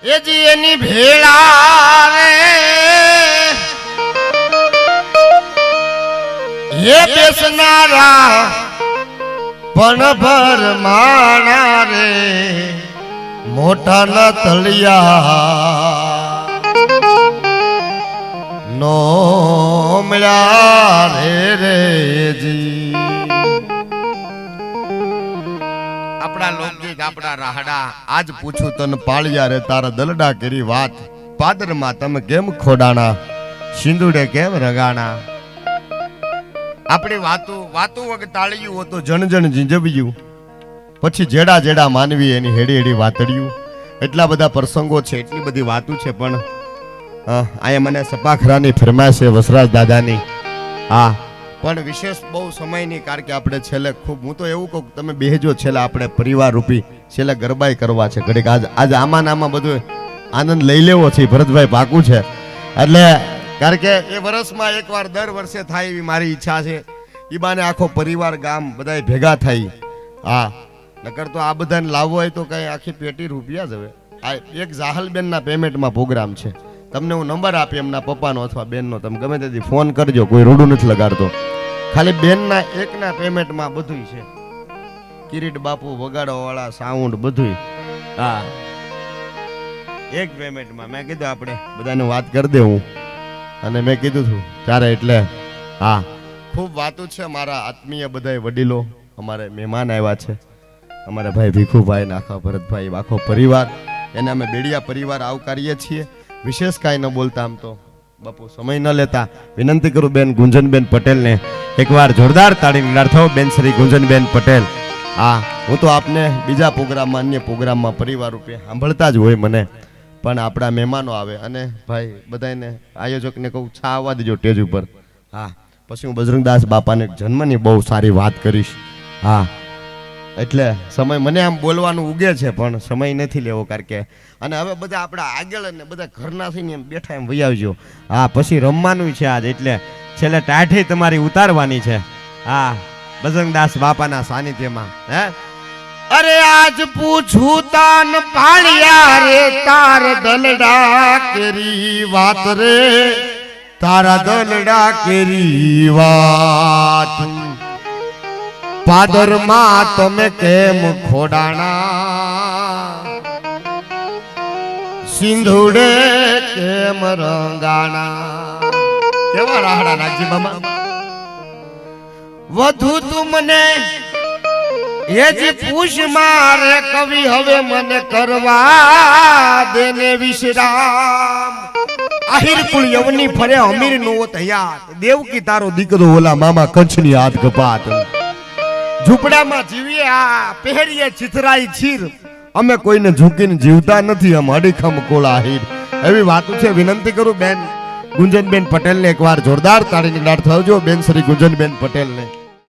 એ જી એની ભેળા રે હે બેસનારા પણ ભર માણા રે મોટા ના તળિયા નો મળ્યા રે જી આપણા લોકગીત આપણા રાહડા આજ પૂછું તને પાળિયા રે તારા દલડા કરી વાત પાદરમાં તમે કેમ ખોડાણા સિંદુડે કેમ રગાણા આપણી વાતો વગ તાળિયું હોતો જણ જણ ઝીંઝવ્યું પછી જેડા જેડા માનવી એની હેડી હેડી વાતડ્યું એટલા બધા પ્રસંગો છે એટલી બધી વાતો છે પણ અહીંયા મને સપાખરાની ફરમાશ છે વસરાજ દાદાની હા પણ વિશેષ બહુ સમયની કારણ કે આપણે છેલ્લે ખૂબ હું તો એવું કહું તમે બેહજો છેલ્લે આપણે પરિવાર રૂપી છેલ્લે ગરબાઈ કરવા છે ઘડીક આજ આમાં નામાં બધું આનંદ લઈ લેવો છે ભરતભાઈ પાકું છે એટલે કારણ કે એ વર્ષમાં એકવાર દર વર્ષે થાય એવી મારી ઈચ્છા છે એ બાને આખો પરિવાર ગામ બધા ભેગા થાય હા નકર તો આ બધાને લાવવો હોય તો કઈ આખી પેટી રૂપિયા જ હવે આ એક જાહલબેનના પેમેન્ટમાં પ્રોગ્રામ છે તમને હું નંબર આપી એમના પપ્પાનો અથવા બેનનો તમે ગમે તેથી ફોન કરજો કોઈ રૂડું નથી લગાડતો ખાલી બેનના એકના પેમેન્ટમાં બધું છે કિરીટ બાપુ વગાડવા વાળા સાઉન્ડ બધું હા એક પેમેન્ટમાં મેં કીધું આપણે બધાને વાત કરી દે હું અને મેં કીધું હતું ત્યારે એટલે હા ખૂબ વાતો છે મારા આત્મીય બધા વડીલો અમારે મહેમાન આવ્યા છે અમારા ભાઈ ભીખુભાઈ ને આખા ભરતભાઈ આખો પરિવાર એને અમે બેડિયા પરિવાર આવકારીએ છીએ વિશેષ કાંઈ ન બોલતા આમ તો બાપુ સમય ન લેતા વિનંતી કરું બેન ગુંજનબેન પટેલને એકવાર જોરદાર તાળીની લાડથો બેન શ્રી ગુંજનબેન પટેલ હા હું તો આપને બીજા પ્રોગ્રામમાં અન્ય પ્રોગ્રામમાં પરિવાર રૂપે સાંભળતા જ હોય મને પણ આપણા મહેમાનો આવે અને ભાઈ બધાને આયોજકને કહું છા આવવા દેજો સ્ટેજ ઉપર હા પછી હું બજરંગદાસ બાપાને જન્મની બહુ સારી વાત કરીશ હા એટલે સમય મને આમ બોલવાનું ઉગે છે પણ સમય નથી લેવો કારણ કે અને હવે બધા આપણા આગળ ને બધા ઘરના થઈને એમ બેઠા એમ વહી આવજો હા પછી રમવાનું છે આજ એટલે છેલ્લે ટાઢી તમારી ઉતારવાની છે હા બજરંગદાસ બાપાના સાનિધ્યમાં હે અરે આજ પૂછું તાન પાળિયા રે તાર દલડા કેરી વાત રે તારા દલડા કેરી વાત પાદરમાં તમે કેમ ખોડાણા સિંધુડે કેમ રંગાણા કેવા રાહડા નાગજી બાબા વધુ તું મને એ જે પૂછ મારે કવિ હવે મને કરવા દેને વિશ્રામ આહિર કુળ યવની ફરે અમીર નો તૈયાર દેવકી તારો દીકરો ઓલા મામા કંચની હાથ કપાત ઝૂંપડામાં જીવીએ આ પહેરીએ ચિથરાઈ છીર અમે કોઈને ઝૂકીને જીવતા નથી આમ અડીખમ કોળા હીર એવી વાતો છે વિનંતી કરું બેન ગુંજનબેન પટેલને એકવાર જોરદાર તાળીની લાડ થજો બેન શ્રી ગુંજનબેન પટેલને